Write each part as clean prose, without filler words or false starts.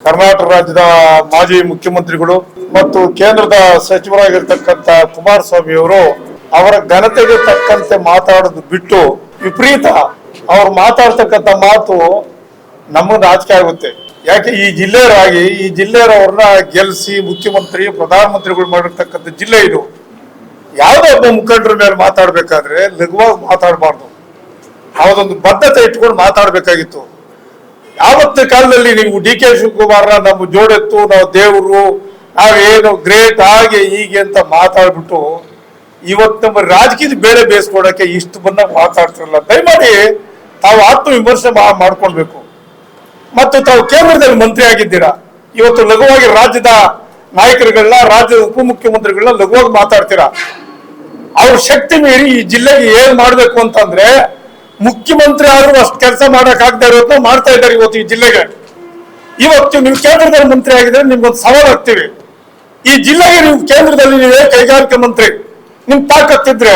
ಕರ್ನಾಟಕ ರಾಜ್ಯದ ಮಾಜಿ ಮುಖ್ಯಮಂತ್ರಿಗಳು ಮತ್ತು ಕೇಂದ್ರದ ಸಚಿವರಾಗಿರ್ತಕ್ಕಂಥ ಕುಮಾರಸ್ವಾಮಿ ಅವರು ಅವರ ಘನತೆಗೆ ತಕ್ಕಂತೆ ಮಾತಾಡೋದು ಬಿಟ್ಟು ವಿಪರೀತ ಅವ್ರು ಮಾತಾಡ್ತಕ್ಕಂಥ ಮಾತು ನಮಗೆ ನಾಚಿಕೆ ಆಗುತ್ತೆ. ಯಾಕೆ ಈ ಜಿಲ್ಲೆಯವರಾಗಿ ಈ ಜಿಲ್ಲೆಯವರನ್ನ ಗೆಲ್ಲಿಸಿ ಮುಖ್ಯಮಂತ್ರಿ ಪ್ರಧಾನಮಂತ್ರಿಗಳು ಮಾಡಿರ್ತಕ್ಕಂಥ ಜಿಲ್ಲೆ ಇದು. ಯಾವುದೋ ಒಬ್ಬ ಮುಖಂಡರ ಮೇಲೆ ಮಾತಾಡ್ಬೇಕಾದ್ರೆ ಲಘುವಾಗಿ ಮಾತಾಡಬಾರ್ದು, ಅವದೊಂದು ಬದ್ಧತೆ ಇಟ್ಕೊಂಡು ಮಾತಾಡ್ಬೇಕಾಗಿತ್ತು. ಯಾವತ್ತ ಕಾಲದಲ್ಲಿ ನೀವು DK ಶಿವಕುಮಾರ್ ನಮ್ಮ ಜೋಡೆತ್ತು, ನಾವು ದೇವರು, ನಾವೇನು ಗ್ರೇಟ್ ಹಾಗೆ ಹೀಗೆ ಅಂತ ಮಾತಾಡ್ಬಿಟ್ಟು ಇವತ್ತು ನಮ್ಮ ರಾಜಕೀಯದ ಬೇಳೆ ಬೇಯಿಸ್ಕೊಡಕ್ಕೆ ಇಷ್ಟು ಬಂದಾಗ ಮಾತಾಡ್ತಿರಲ್ಲ. ದಯಮಾಡಿ ತಾವು ಆತ್ಮವಿಮರ್ಶೆ ಮಾಡ್ಕೊಳ್ಬೇಕು. ಮತ್ತು ತಾವು ಕೇಂದ್ರದಲ್ಲಿ ಮಂತ್ರಿ ಆಗಿದ್ದೀರಾ, ಇವತ್ತು ಲಘುವಾಗಿ ರಾಜ್ಯದ ನಾಯಕರುಗಳನ್ನ, ರಾಜ್ಯದ ಉಪಮುಖ್ಯಮಂತ್ರಿಗಳನ್ನ ಲಘುವಾಗಿ ಮಾತಾಡ್ತೀರಾ. ಅವ್ರ ಶಕ್ತಿ ಮೀರಿ ಈ ಜಿಲ್ಲೆಗೆ ಏನ್ ಮಾಡ್ಬೇಕು ಅಂತಂದ್ರೆ ಮುಖ್ಯಮಂತ್ರಿ ಆದ್ರೂ ಅಷ್ಟು ಕೆಲಸ ಮಾಡಕ್ ಆಗದೆ ಇರೋದನ್ನ ಮಾಡ್ತಾ ಇದ್ದಾರೆ ಇವತ್ತು ಈ ಜಿಲ್ಲೆಗೆ. ಇವತ್ತು ನೀವು ಕೇಂದ್ರದಲ್ಲಿ ಮಂತ್ರಿ ಆಗಿದ್ರೆ ನಿಮ್ಗೊಂದು ಸವಾಲ್ ಹಾಕ್ತೀವಿ. ಈ ಜಿಲ್ಲೆಗೆ ನೀವು ಕೇಂದ್ರದಲ್ಲಿ ನೀವೇ ಕೈಗಾರಿಕೆ ಮಂತ್ರಿ, ನಿಮ್ ತಾಕತ್ತಿದ್ರೆ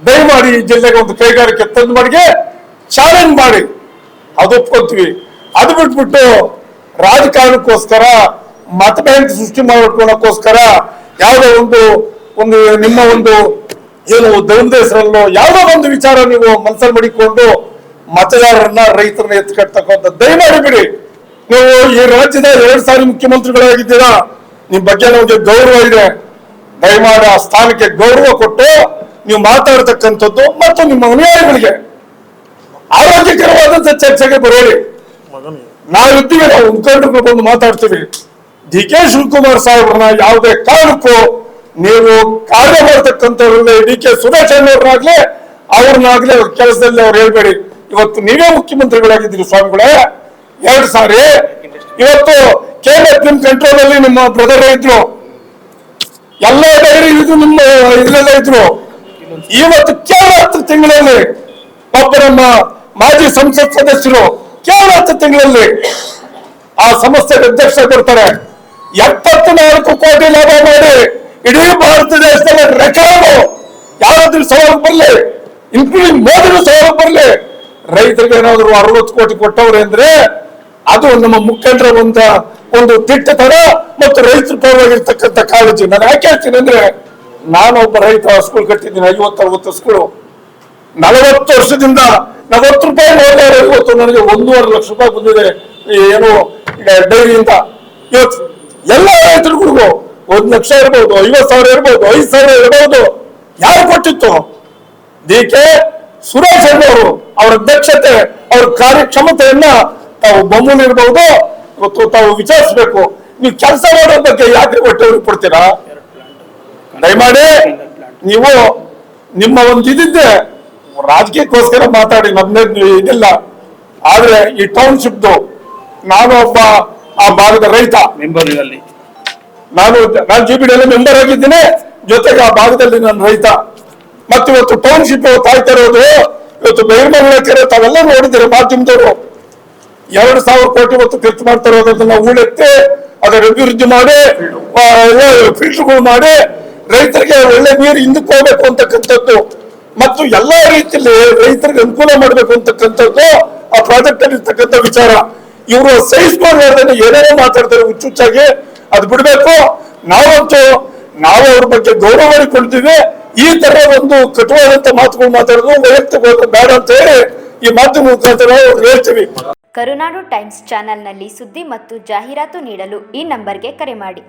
ದಯಮಾಡಿ ಈ ಜಿಲ್ಲೆಗೆ ಒಂದು ಕೈಗಾರಿಕೆ ತಂದು ಮಾಡಿ ಚಾಲೆಂಜ್ ಮಾಡಿ, ಅದು ಒಪ್ಕೊತೀವಿ. ಅದು ಬಿಟ್ಬಿಟ್ಟು ರಾಜಕಾರಣಕ್ಕೋಸ್ಕರ ಮತ ಬ್ಯಾಂಕ್ ಸೃಷ್ಟಿ ಮಾಡ್ಕೊಳ್ಳೋಕ್ಕೋಸ್ಕರ ಯಾವುದೋ ಒಂದು ನಿಮ್ಮ ಒಂದು ಏನು ಧರ್ಮದ ಹೆಸರಲ್ಲೋ ಯಾವುದೋ ಒಂದು ವಿಚಾರ ನೀವು ಮನಸ್ಸಲ್ಲಿ ಮಡಿಕೊಂಡು ಮತದಾರರನ್ನ ರೈತರನ್ನ ಎತ್ಕಟ್ಟತಕ್ಕಂಥ ದಯಮಾಡಿ ಬಿಡಿ. ನೀವು ಈ ರಾಜ್ಯದ 2 ಸಾರಿ ಮುಖ್ಯಮಂತ್ರಿಗಳಾಗಿದ್ದೀರಾ, ನಿಮ್ ಬಗ್ಗೆ ನಮಗೆ ಗೌರವ ಇದೆ. ದಯಮಾಡಿ ಆ ಸ್ಥಾನಕ್ಕೆ ಗೌರವ ಕೊಟ್ಟು ನೀವು ಮಾತಾಡ್ತಕ್ಕಂಥದ್ದು ಮತ್ತು ನಿಮ್ಮ ಅನುಯಾಯಿಗಳಿಗೆ ಆರೋಗ್ಯಕರವಾದಂತ ಚರ್ಚೆಗೆ ಬರೋರಿ. ನಾವಿದ್ದೀವಿ, ನಾವು ಮುಖಂಡರು ಬಂದು ಮಾತಾಡ್ತೀವಿ. DK ಶಿವಕುಮಾರ್ ಸಾಹೇಬ್ರನ್ನ ಯಾವುದೇ ಕಾರಣಕ್ಕೂ ನೀವು ಕಾರ್ಯ ಮಾಡತಕ್ಕಂಥವ್ರಲ್ಲೇ DK ಸುರೇಶ್ ಅವ್ರನ್ನಾಗ್ಲಿ ಅವ್ರನ್ನಾಗ್ಲಿ ಕೆಲಸದಲ್ಲಿ ಅವ್ರು ಹೇಳ್ಬೇಡಿ. ಇವತ್ತು ನೀವೇ ಮುಖ್ಯಮಂತ್ರಿಗಳಾಗಿದ್ದೀರಿ ಸ್ವಾಮಿಗಳೇ 2 ಸಾರಿ. ಇವತ್ತು KNF ನಿಮ್ ಕಂಟ್ರೋಲ್ ಅಲ್ಲಿ ನಿಮ್ಮ ಬ್ರದರ್ ಇದ್ರು, ಎಲ್ಲ ಡೈರಿ ಇದು ನಿಮ್ಮ ಇಲ್ಲೆಲ್ಲ ಇದ್ರು. ಇವತ್ತು ಕೇವಲ 10 ತಿಂಗಳಲ್ಲಿ ಒಬ್ಬ ನಮ್ಮ ಮಾಜಿ ಸಂಸತ್ ಸದಸ್ಯರು ಕೇವಲ 10 ತಿಂಗಳಲ್ಲಿ ಆ ಸಂಸ್ಥೆಗೆ ಅಧ್ಯಕ್ಷ ಕೊಡ್ತಾರೆ. 74 ಕೋಟಿ ಲಾಭ ಮಾಡಿ ಇಡೀ ಭಾರತ ದೇಶದಲ್ಲಿ ರೆಕಾರ್ಡ್. ಯಾರಾದ್ರೂ ಸವಾಲು ಬರಲಿ, ಇನ್ಕ್ಲೂಡಿಂಗ್ ಮೋದಿಗೂ ಸವಾಲು ಬರಲಿ. ರೈತರಿಗೆ ಏನಾದ್ರು 60 ಕೋಟಿ ಕೊಟ್ಟವ್ರೆ ಅಂದ್ರೆ ಅದು ನಮ್ಮ ಮುಖಂಡರ ಒಂದು ದಿಟ್ಟತನ ಮತ್ತು ರೈತರ ಪರವಾಗಿರ್ತಕ್ಕಂಥ ಕಾಳಜಿ. ನಾನು ಯಾಕೆ ಹೇಳ್ತೀನಿ ಅಂದ್ರೆ, ನಾನೊಬ್ಬ ರೈತ ಸ್ಕೂಲ್ ಕಟ್ಟಿದ್ದೀನಿ, 50-60 ಸ್ಕೂಲು. 40 ವರ್ಷದಿಂದ 40 ರೂಪಾಯಿ ನೋಡಿದ್ರೆ ಇವತ್ತು ನನಗೆ 1.5 ಲಕ್ಷ ರೂಪಾಯಿ ಬಂದಿದೆ ಏನು ಡೈರಿಯಿಂದ. ಇವತ್ತು ಎಲ್ಲ ರೈತರುಗಳಿಗೂ 1 ಲಕ್ಷ ಇರ್ಬೋದು, 50,000 ಇರ್ಬೋದು, 5,000 ಇರ್ಬೋದು. ಯಾರು ಕೊಟ್ಟಿತ್ತು? DK ಸುರೇಶ್ ಅವರು ಅವರ ಅಧ್ಯಕ್ಷತೆ, ಅವ್ರ ಕಾರ್ಯಕ್ಷಮತೆಯನ್ನ ತಾವು ಬೊಮ್ಮನಿರ್ಬಹುದು ಇವತ್ತು ತಾವು ವಿಚಾರಿಸಬೇಕು. ನೀವು ಕೆಲಸ ಮಾಡೋ ಬಗ್ಗೆ ಯಾಕೆ ಹೊಟ್ಟೆ ಕೊಡ್ತೀರಾ? ದಯಮಾಡಿ ನೀವು ನಿಮ್ಮ ಒಂದು ಇದಿದ್ದೆ ರಾಜಕೀಯಕ್ಕೋಸ್ಕರ ಮಾತಾಡಿ, ನಮ್ದೇ ಇದಿಲ್ಲ. ಆದ್ರೆ ಈ ಟೌನ್ಶಿಪ್ದು ನಾನು ಒಬ್ಬ ಆ ಭಾಗದ ರೈತ, ನಾನು GPD ಮೆಂಬರ್ ಆಗಿದ್ದೀನಿ, ಜೊತೆಗೆ ಆ ಭಾಗದಲ್ಲಿ ನಾನು ರೈತ. ಮತ್ತು ಇವತ್ತು ಟೌನ್ಶಿಪ್ ತಾಯ್ತಾ ಇರೋದು ಇವತ್ತು ಬೈರ್ಮಂಗಲ ಕೆರೆ ತಾವೆಲ್ಲ ನೋಡಿದ್ದೀರಿ ಮಾಧ್ಯಮದವರು. 2,000 ಕೋಟಿ ಇವತ್ತು ಖರ್ಚು ಮಾಡ್ತಾ ಇರೋದನ್ನ ಹೂಳೆತ್ತಿ ಅದರ ಅಭಿವೃದ್ಧಿ ಮಾಡಿ ಫಿಲ್ಟರ್ಗಳು ಮಾಡಿ ರೈತರಿಗೆ ಒಳ್ಳೆ ನೀರು ಹಿಂದಕ್ಕೆ ಹೋಗ್ಬೇಕು ಅಂತಕ್ಕಂಥದ್ದು ಮತ್ತು ಎಲ್ಲಾ ರೀತಿಯಲ್ಲಿ ರೈತರಿಗೆ ಅನುಕೂಲ ಮಾಡ್ಬೇಕು ಅಂತಕ್ಕಂಥದ್ದು ಆ ಪ್ರಾಜೆಕ್ಟ್ ಅಲ್ಲಿ ಇರ್ತಕ್ಕಂಥ ವಿಚಾರ. ಇವರು ಸಹಿಸ್ಕೊಂಡು ಏನೇನೋ ಮಾತಾಡ್ತಾರೆ ಹುಚ್ಚುಚ್ಚಾಗಿ, ಅದು ಬಿಡ್ಬೇಕು. ನಾವು ಅವ್ರ ಬಗ್ಗೆ ಗೌರವ ಮಾಡಿಕೊಳ್ತೀವಿ. ಈ ತರ ಒಂದು ಕಟುವಾದಂತ ಮಾತುಗಳು ಮಾತಾಡೋದು ವೈಯಕ್ತಿಕ ಬೇಡ ಅಂತ ಹೇಳಿ ಈ ಮಾಧ್ಯಮ ಮುಖಾಂತರ ಹೇಳ್ತೀವಿ. ಕರುನಾಡು ಟೈಮ್ಸ್ ಚಾನೆಲ್ನಲ್ಲಿ ಸುದ್ದಿ ಮತ್ತು ಜಾಹೀರಾತು ನೀಡಲು ಈ ನಂಬರ್ಗೆ ಕರೆ ಮಾಡಿ.